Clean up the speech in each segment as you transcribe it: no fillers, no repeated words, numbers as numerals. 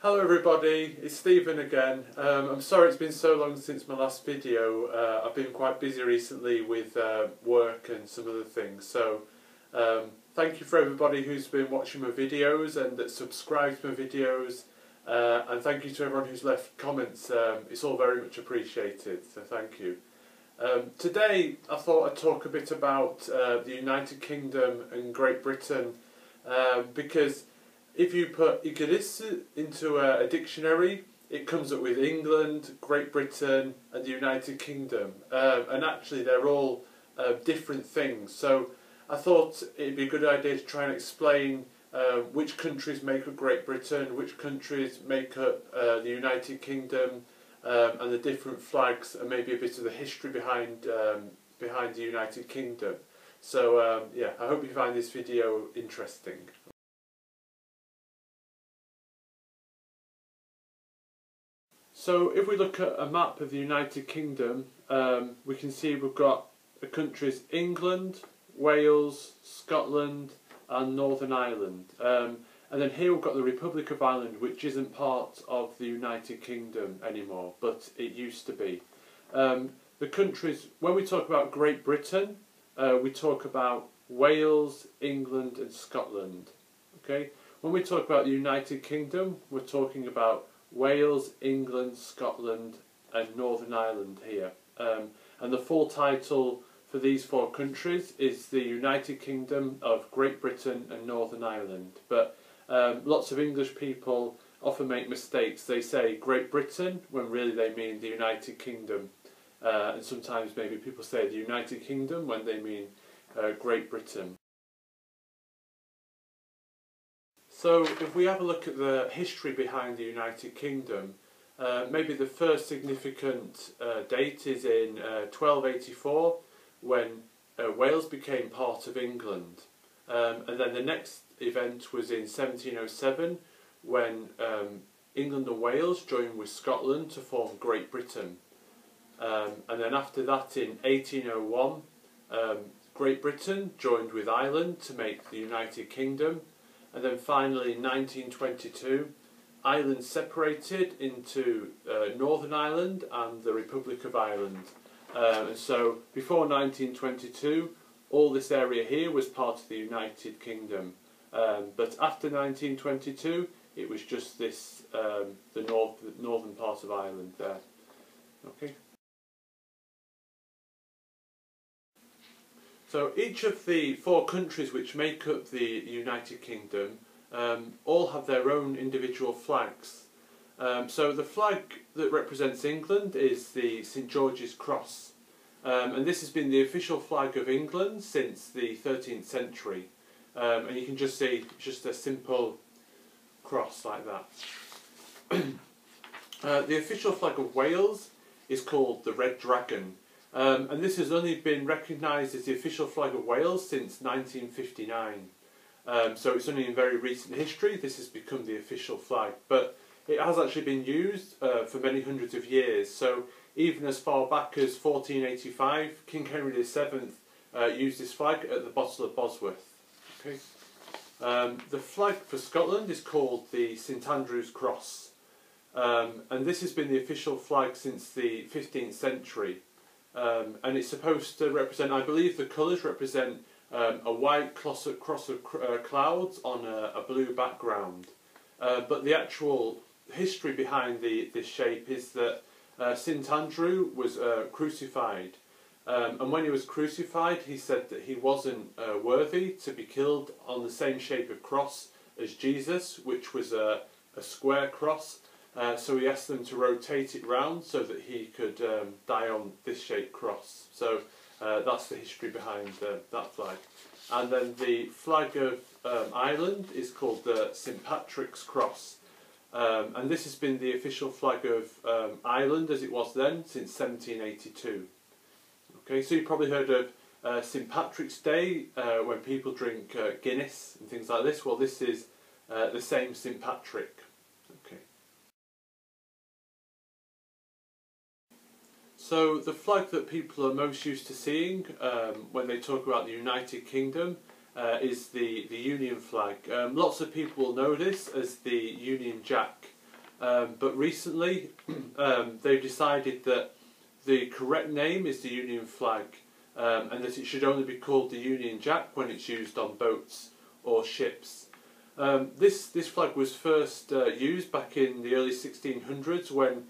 Hello everybody, it's Stephen again. I'm sorry it's been so long since my last video. I've been quite busy recently with work and some other things, so thank you for everybody who's been watching my videos and that subscribes to my videos, and thank you to everyone who's left comments. It's all very much appreciated, so thank you. Today I thought I'd talk a bit about the United Kingdom and Great Britain, because if you put Igiris into a dictionary, it comes up with England, Great Britain and the United Kingdom, and actually they're all different things. So I thought it'd be a good idea to try and explain which countries make up Great Britain, which countries make up the United Kingdom, and the different flags, and maybe a bit of the history behind the United Kingdom. So yeah, I hope you find this video interesting. So if we look at a map of the United Kingdom, we can see we've got the countries England, Wales, Scotland and Northern Ireland. And then here we've got the Republic of Ireland, which isn't part of the United Kingdom anymore, but it used to be. The countries, when we talk about Great Britain, we talk about Wales, England and Scotland. Okay? When we talk about the United Kingdom, we're talking about Wales, England, Scotland and Northern Ireland here. And the full title for these four countries is the United Kingdom of Great Britain and Northern Ireland. But lots of English people often make mistakes. They say Great Britain when really they mean the United Kingdom. And sometimes maybe people say the United Kingdom when they mean Great Britain. So if we have a look at the history behind the United Kingdom, maybe the first significant date is in 1284 when Wales became part of England. And then the next event was in 1707 when England and Wales joined with Scotland to form Great Britain. And then after that in 1801 Great Britain joined with Ireland to make the United Kingdom. And then finally in 1922 Ireland separated into Northern Ireland and the Republic of Ireland. And so before 1922 all this area here was part of the United Kingdom, but after 1922 it was just this the northern part of Ireland there. Okay. So each of the four countries which make up the United Kingdom all have their own individual flags. So the flag that represents England is the St George's Cross, and this has been the official flag of England since the 13th century. And you can just see it's just a simple cross like that. The official flag of Wales is called the Red Dragon. And this has only been recognised as the official flag of Wales since 1959. So it's only in very recent history this has become the official flag, but it has actually been used for many hundreds of years. So even as far back as 1485, King Henry VII used this flag at the Bottle of Bosworth. Okay. The flag for Scotland is called the St Andrew's Cross, and this has been the official flag since the 15th century. And it's supposed to represent, I believe the colours represent a white cross of clouds on a blue background. But the actual history behind this shape is that St Andrew was crucified. And when he was crucified he said that he wasn't worthy to be killed on the same shape of cross as Jesus, which was a square cross. So he asked them to rotate it round so that he could die on this shaped cross. So that's the history behind that flag. And then the flag of Ireland is called the St Patrick's Cross. And this has been the official flag of Ireland as it was then since 1782. Okay, so you've probably heard of St Patrick's Day when people drink Guinness and things like this. Well, this is the same St Patrick. Okay. So the flag that people are most used to seeing when they talk about the United Kingdom is the Union flag. Lots of people will know this as the Union Jack, but recently they've decided that the correct name is the Union flag, and that it should only be called the Union Jack when it's used on boats or ships. This flag was first used back in the early 1600s when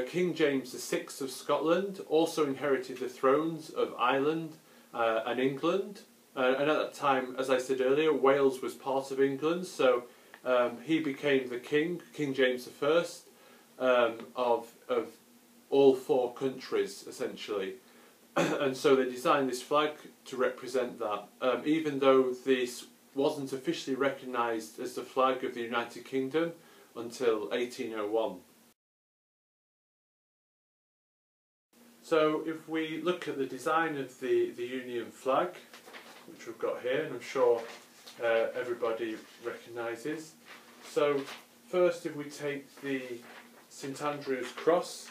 King James VI of Scotland also inherited the thrones of Ireland and England. And at that time, as I said earlier, Wales was part of England, so he became the king, King James I, of all four countries, essentially. And so they designed this flag to represent that, even though this wasn't officially recognised as the flag of the United Kingdom until 1801. So if we look at the design of the Union flag, which we've got here, and I'm sure everybody recognises. So first, if we take the St Andrew's cross,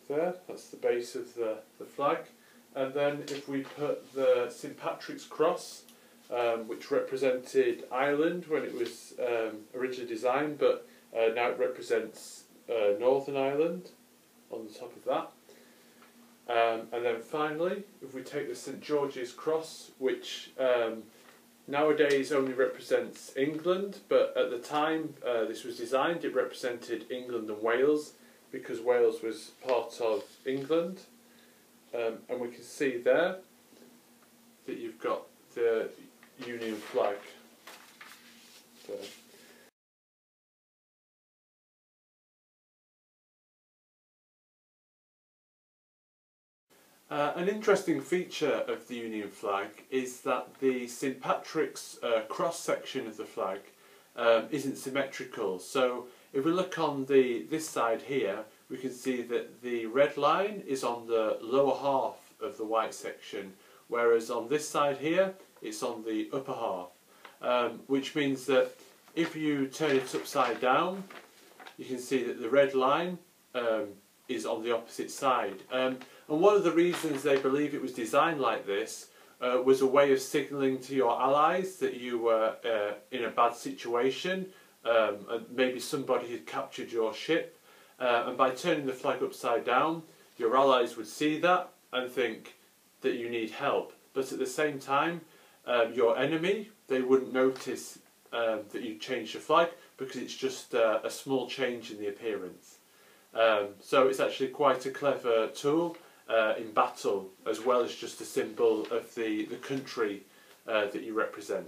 there, that's the base of the flag, and then if we put the St Patrick's cross, which represented Ireland when it was originally designed, but now it represents Northern Ireland on the top of that. And then finally, if we take the St George's cross, which nowadays only represents England, but at the time this was designed, it represented England and Wales, because Wales was part of England. And we can see there that you've got the Union flag there. An interesting feature of the Union flag is that the St Patrick's cross section of the flag isn't symmetrical. So if we look on this side here, we can see that the red line is on the lower half of the white section, whereas on this side here it's on the upper half, which means that if you turn it upside down, you can see that the red line is on the opposite side. And one of the reasons they believe it was designed like this was a way of signalling to your allies that you were in a bad situation, and maybe somebody had captured your ship, and by turning the flag upside down, your allies would see that and think that you need help. But at the same time, your enemy, they wouldn't notice that you changed the flag, because it's just a small change in the appearance. So it's actually quite a clever tool in battle, as well as just a symbol of the country that you represent.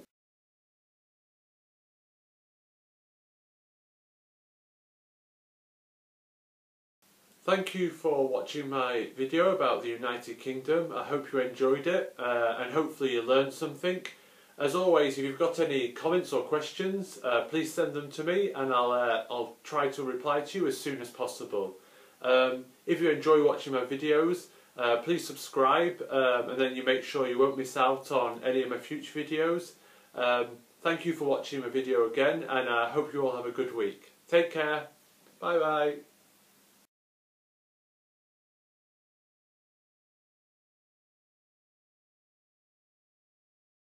Thank you for watching my video about the United Kingdom. I hope you enjoyed it, and hopefully you learned something. As always, if you've got any comments or questions, please send them to me, and I'll try to reply to you as soon as possible. If you enjoy watching my videos, please subscribe, and then you make sure you won't miss out on any of my future videos. Thank you for watching my video again, and I hope you all have a good week. Take care. Bye bye.